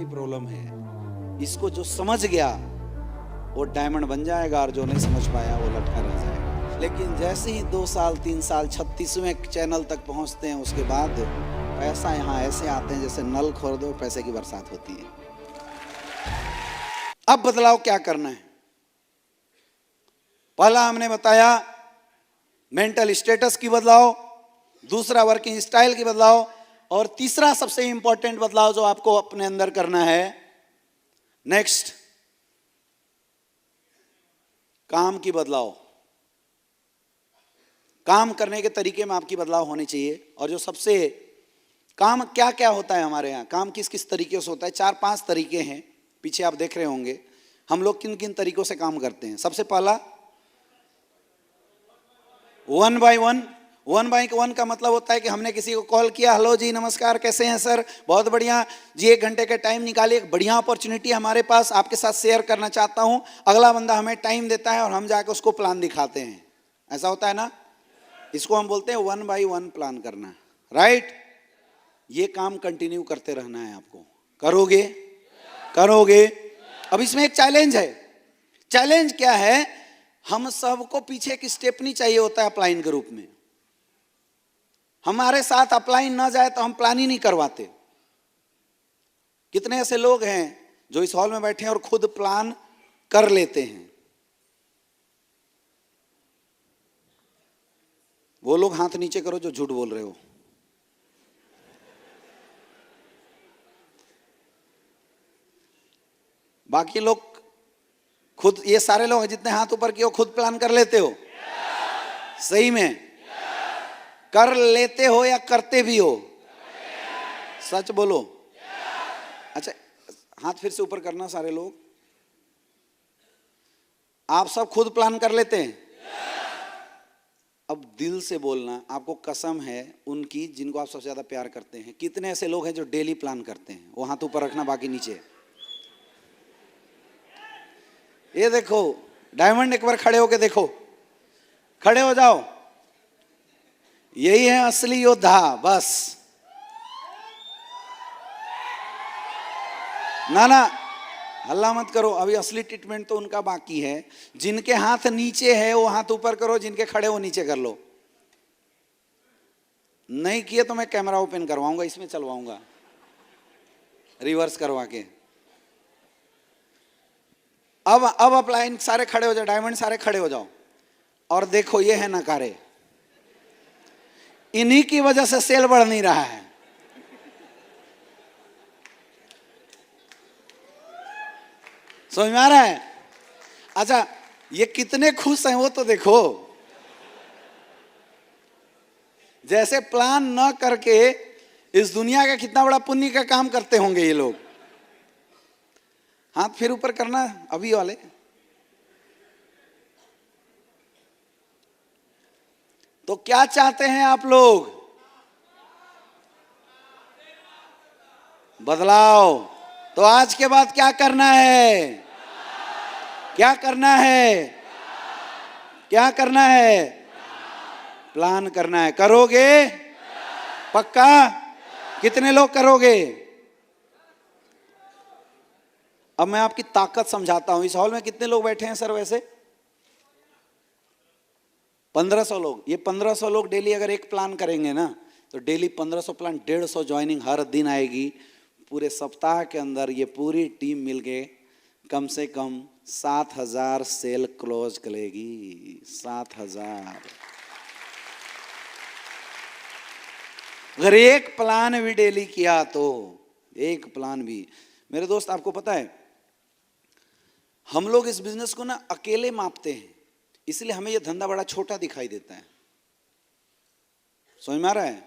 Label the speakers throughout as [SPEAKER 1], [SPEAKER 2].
[SPEAKER 1] Problem है। इसको जो समझ गया वो डायमंड बन जाएगा और जो नहीं समझ पाया वो लटका रह जाएगा। लेकिन जैसे ही 2 साल 3 साल 36वें चैनल तक पहुंचते हैं उसके बाद पैसा यहाँ ऐसे आते हैं जैसे नल खोल दो पैसे की बरसात होती है। अब बदलाव क्या करना है? पहला हमने बताया मेंटल स्टेटस की बदलाव, दूसरा वर्किंग स्टाइल की बदलाव, और तीसरा सबसे इंपॉर्टेंट बदलाव जो आपको अपने अंदर करना है, नेक्स्ट, काम की बदलाव। काम करने के तरीके में आपकी बदलाव होनी चाहिए। और जो सबसे काम क्या क्या होता है हमारे यहाँ, काम किस किस तरीके से होता है? 4-5 तरीके हैं, पीछे आप देख रहे होंगे हम लोग किन किन तरीकों से काम करते हैं। सबसे पहला 1 by 1। 1 by 1 का मतलब होता है कि हमने किसी को कॉल किया, हेलो जी नमस्कार कैसे हैं सर, बहुत बढ़िया जी, 1 घंटे का टाइम निकालिए, एक बढ़िया अपॉर्चुनिटी हमारे पास आपके साथ शेयर करना चाहता हूं। अगला बंदा हमें टाइम देता है और हम जाकर उसको प्लान दिखाते हैं। ऐसा होता है ना? इसको हम बोलते हैं 1 by 1 प्लान करना, राइट? ये काम कंटिन्यू करते रहना है आपको। करोगे? करोगे? अब इसमें एक चैलेंज है। चैलेंज क्या है? हम सबको पीछे एक स्टेप नहीं चाहिए होता है अपलाइन के रूप में। हमारे साथ अपलाइन ना जाए तो हम प्लान ही नहीं करवाते। कितने ऐसे लोग हैं जो इस हॉल में बैठे हैं और खुद प्लान कर लेते हैं? वो लोग हाथ नीचे करो जो झूठ बोल रहे हो। बाकी लोग खुद, ये सारे लोग जितने हाथ ऊपर किए हो खुद प्लान कर लेते हो? सही में कर लेते हो या करते भी हो? सच बोलो। अच्छा, हाथ फिर से ऊपर करना सारे लोग। आप सब खुद प्लान कर लेते हैं? अब दिल से बोलना, आपको कसम है उनकी जिनको आप सबसे ज्यादा प्यार करते हैं। कितने ऐसे लोग हैं जो डेली प्लान करते हैं? वो हाथ ऊपर रखना, बाकी नीचे। ये देखो डायमंड, एक बार खड़े होके देखो, खड़े हो जाओ। यही है असली योद्धा। बस ना ना, हल्ला मत करो, अभी असली ट्रीटमेंट तो उनका बाकी है। जिनके हाथ नीचे है वो हाथ ऊपर करो, जिनके खड़े वो नीचे कर लो। नहीं किए तो मैं कैमरा ओपन करवाऊंगा, इसमें चलवाऊंगा रिवर्स करवा के। अब अपलाइन सारे खड़े हो जाओ, डायमंड सारे खड़े हो जाओ और देखो ये है नकारे। इन्हीं की वजह से सेल बढ़ नहीं रहा है। समझ में आ रहा है? अच्छा, ये कितने खुश हैं वो तो देखो। जैसे प्लान न करके इस दुनिया का कितना बड़ा पुण्य का काम करते होंगे ये लोग। हाथ फिर ऊपर करना अभी वाले। तो क्या चाहते हैं आप लोग? बदलाव। तो आज के बाद क्या करना है? क्या करना है? क्या करना है? प्लान करना है। करोगे? पक्का? कितने लोग करोगे? अब मैं आपकी ताकत समझाता हूं। इस हॉल में कितने लोग बैठे हैं सर वैसे? 1500 लोग। ये 1500 लोग डेली अगर एक प्लान करेंगे ना तो डेली 1500 प्लान, 150 ज्वाइनिंग हर दिन आएगी। पूरे सप्ताह के अंदर ये पूरी टीम मिलके कम से कम 7000 सेल क्लोज करेगी। 7000। अगर एक प्लान भी डेली किया तो, एक प्लान भी। मेरे दोस्त आपको पता है हम लोग इस बिजनेस को ना अकेले मापते हैं, इसलिए हमें यह धंधा बड़ा छोटा दिखाई देता है। समझ में आ रहा है?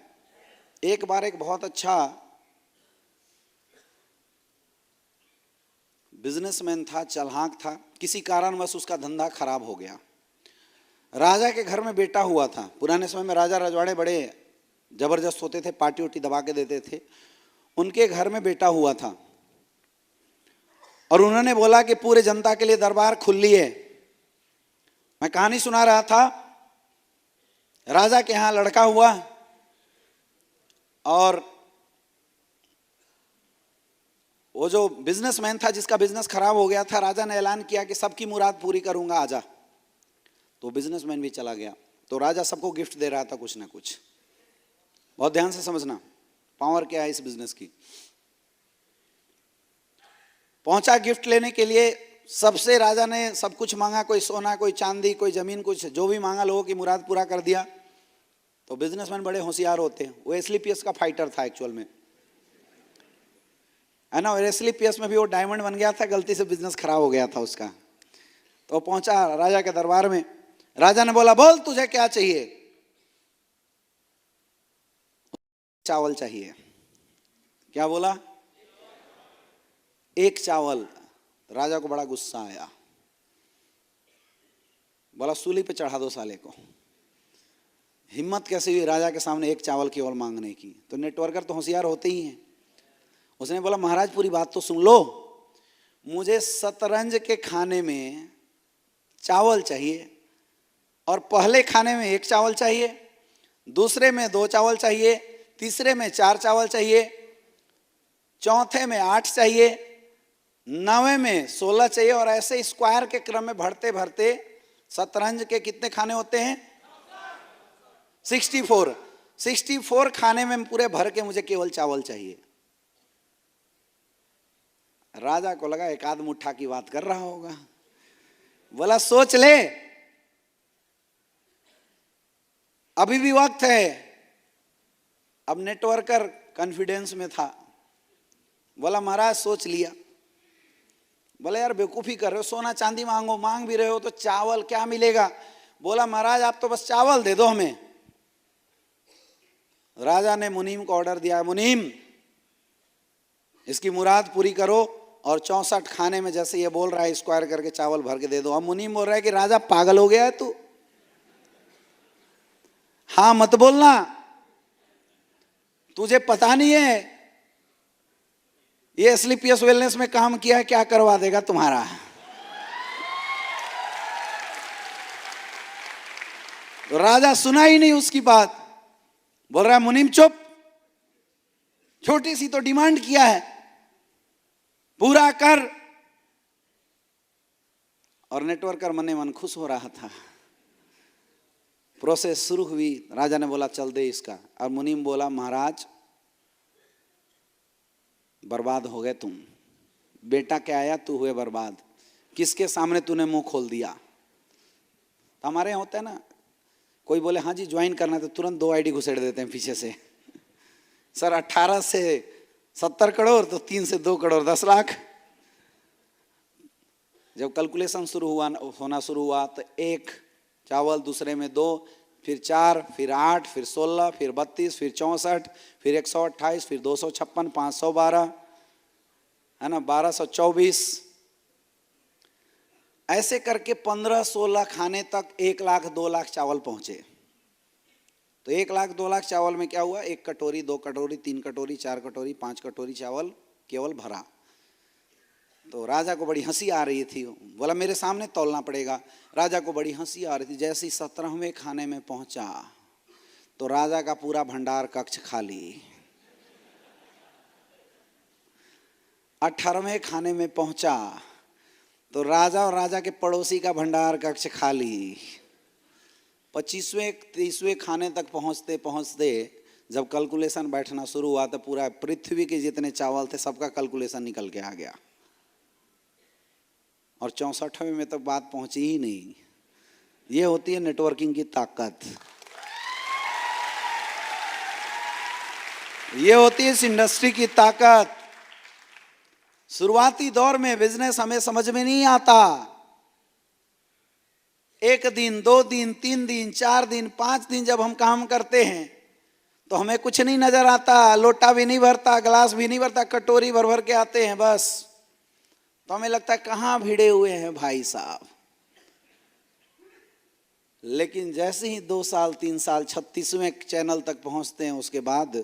[SPEAKER 1] एक बार एक बहुत अच्छा बिजनेसमैन था, चालाक था, किसी कारणवश उसका धंधा खराब हो गया। राजा के घर में बेटा हुआ था। पुराने समय में राजा रजवाड़े बड़े जबरदस्त होते थे, पार्टी उटी दबा के देते थे। उनके घर में बेटा हुआ था और उन्होंने बोला कि पूरे जनता के लिए दरबार खुली है। मैं कहानी सुना रहा था, राजा के यहां लड़का हुआ और वो जो बिजनेसमैन था जिसका बिजनेस खराब हो गया था, राजा ने ऐलान किया कि सबकी मुराद पूरी करूंगा, आजा। तो बिजनेसमैन भी चला गया। तो राजा सबको गिफ्ट दे रहा था कुछ ना कुछ। बहुत ध्यान से समझना पावर क्या है इस बिजनेस की। पहुंचा गिफ्ट लेने के लिए, सबसे राजा ने सब कुछ मांगा, कोई सोना, कोई चांदी, कोई जमीन, कुछ जो भी मांगा, लोगों की मुराद पूरा कर दिया। तो बिजनेसमैन बड़े होशियार होते हैं। वो एस्क्लेपियस का फाइटर था एक्चुअल में, है ना। और एस्क्लेपियस में भी वो डायमंड बन गया था, गलती से बिजनेस खराब हो गया था उसका। तो पहुंचा राजा के दरबार में। राजा ने बोला, बोल तुझे क्या चाहिए? चावल चाहिए। क्या बोला? एक चावल। राजा को बड़ा गुस्सा आया, बोला सूली पे चढ़ा दो साले को। हिम्मत कैसे हुई राजा के सामने एक चावल केवल मांगने की? तो नेटवर्कर तो होशियार होते ही हैं। उसने बोला, महाराज पूरी बात तो सुन लो, मुझे शतरंज के खाने में चावल चाहिए, और पहले खाने में एक चावल चाहिए, दूसरे में 2 चावल चाहिए, तीसरे में 4 चावल चाहिए, चौथे में 8 चाहिए, 9वें में 16 चाहिए, और ऐसे स्क्वायर के क्रम में बढ़ते बढ़ते शतरंज के कितने खाने होते हैं? 64 खाने में पूरे भर के मुझे केवल चावल चाहिए। राजा को लगा एक आध मुट्ठा की बात कर रहा होगा। बोला सोच ले, अभी भी वक्त है। अब नेटवर्कर कॉन्फिडेंस में था। बोला महाराज सोच लिया। बोला यार बेवकूफी कर रहे हो, सोना चांदी मांगो, मांग भी रहे हो तो चावल क्या मिलेगा? बोला महाराज आप तो बस चावल दे दो हमें। राजा ने मुनीम को ऑर्डर दिया, मुनीम इसकी मुराद पूरी करो, और 64 खाने में जैसे ये बोल रहा है स्क्वायर करके चावल भर के दे दो। अब मुनीम बोल रहा है कि राजा पागल हो गया है तू? हाँ मत बोलना, तुझे पता नहीं है ये एस्क्लेपियस वेलनेस में काम किया है, क्या करवा देगा तुम्हारा। तो राजा सुना ही नहीं उसकी बात, बोल रहा है मुनीम चुप, छोटी सी तो डिमांड किया है, पूरा कर। और नेटवर्कर मन मन खुश हो रहा था। प्रोसेस शुरू हुई। राजा ने बोला चल दे इसका, और मुनीम बोला महाराज बर्बाद हो गए तुम, बेटा क्या आया तू हुए बर्बाद, किसके सामने तूने मुंह खोल दिया। तो हमारे यहाँ होता है ना, कोई बोले हाँ जी ज्वाइन करना है तो तुरंत 2 आईडी घुसेड़ देते हैं पीछे से। सर 18 से 70 करोड़ तो 3 से 2 करोड़ 10 लाख। जब कैलकुलेशन होना शुरू हुआ तो 1 चावल, दूसरे में 2, फिर 4, फिर 8, फिर 16, फिर 32, फिर 64, फिर 128, फिर 256, 512, है ना, 1224, ऐसे करके 15-16 खाने तक 1 लाख 2 लाख चावल पहुंचे। तो 1 लाख 2 लाख चावल में क्या हुआ? 1 कटोरी, 2 कटोरी, 3 कटोरी, 4 कटोरी, 5 कटोरी चावल केवल भरा। तो राजा को बड़ी हंसी आ रही थी। बोला मेरे सामने तौलना पड़ेगा। राजा को बड़ी हंसी आ रही थी। जैसे ही 17वें खाने में पहुंचा तो राजा का पूरा भंडार कक्ष खाली। 18वें खाने में पहुंचा तो राजा और राजा के पड़ोसी का भंडार कक्ष खाली। 25वें 30वें खाने तक पहुंचते पहुंचते जब कैलकुलेशन बैठना शुरू हुआ तो पूरा पृथ्वी के जितने चावल थे सबका कैलकुलेशन निकल के आ गया। और 64वें में तो बात पहुंची ही नहीं। ये होती है नेटवर्किंग की ताकत, ये होती है इस इंडस्ट्री की ताकत। शुरुआती दौर में बिजनेस हमें समझ में नहीं आता। 1 दिन 2 दिन 3 दिन 4 दिन 5 दिन जब हम काम करते हैं तो हमें कुछ नहीं नजर आता। लोटा भी नहीं भरता, गिलास भी नहीं भरता, कटोरी भर भर के आते हैं बस। तो हमें लगता है कहाँ भिड़े हुए हैं भाई साहब। लेकिन जैसे ही 2 साल 3 साल 36वें चैनल तक पहुंचते हैं उसके बाद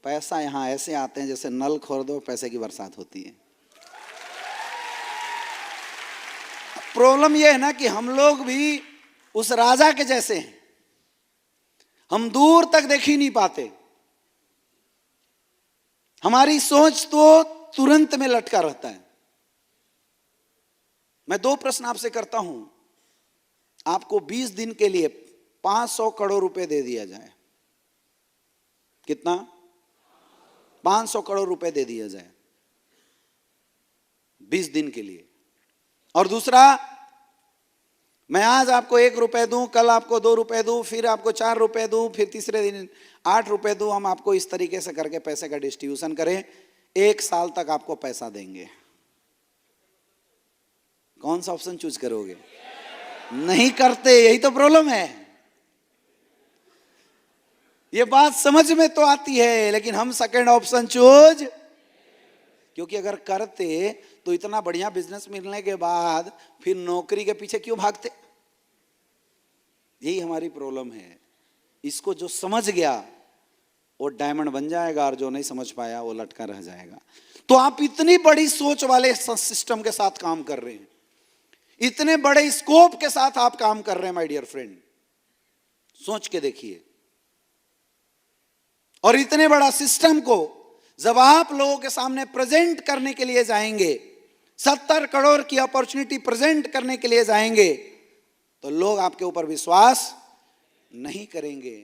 [SPEAKER 1] पैसा यहाँ ऐसे आते हैं जैसे नल खोल दो पैसे की बरसात होती है। प्रॉब्लम यह है ना कि हम लोग भी उस राजा के जैसे हैं, हम दूर तक देख ही नहीं पाते। हमारी सोच तो तुरंत में लटका रहता है। मैं 2 प्रश्न आपसे करता हूं, आपको 20 दिन के लिए 500 करोड़ रुपए दे दिया जाए, कितना? 500 करोड़ रुपए दे दिया जाए 20 दिन के लिए। और दूसरा, मैं आज आपको 1 रुपए दूं, कल आपको 2 रुपए दूं, फिर आपको 4 रुपए दूं, फिर तीसरे दिन 8 रुपए दूं, हम आपको इस तरीके से करके पैसे का डिस्ट्रीब्यूशन करें, 1 साल तक आपको पैसा देंगे। कौन सा ऑप्शन चूज करोगे? नहीं करते, यही तो प्रॉब्लम है। ये बात समझ में तो आती है, लेकिन हम सेकंड ऑप्शन चूज, क्योंकि अगर करते तो इतना बढ़िया बिजनेस मिलने के बाद फिर नौकरी के पीछे क्यों भागते? यही हमारी प्रॉब्लम है। इसको जो समझ गया वो डायमंड बन जाएगा, और जो नहीं समझ पाया वो लटका रह जाएगा। तो आप इतनी बड़ी सोच वाले सिस्टम के साथ काम कर रहे हैं, इतने बड़े स्कोप के साथ आप काम कर रहे हैं माय डियर फ्रेंड, सोच के देखिए। और इतने बड़ा सिस्टम को जब आप लोगों के सामने प्रेजेंट करने के लिए जाएंगे, 70 करोड़ की अपॉर्चुनिटी प्रेजेंट करने के लिए जाएंगे, तो लोग आपके ऊपर विश्वास नहीं करेंगे।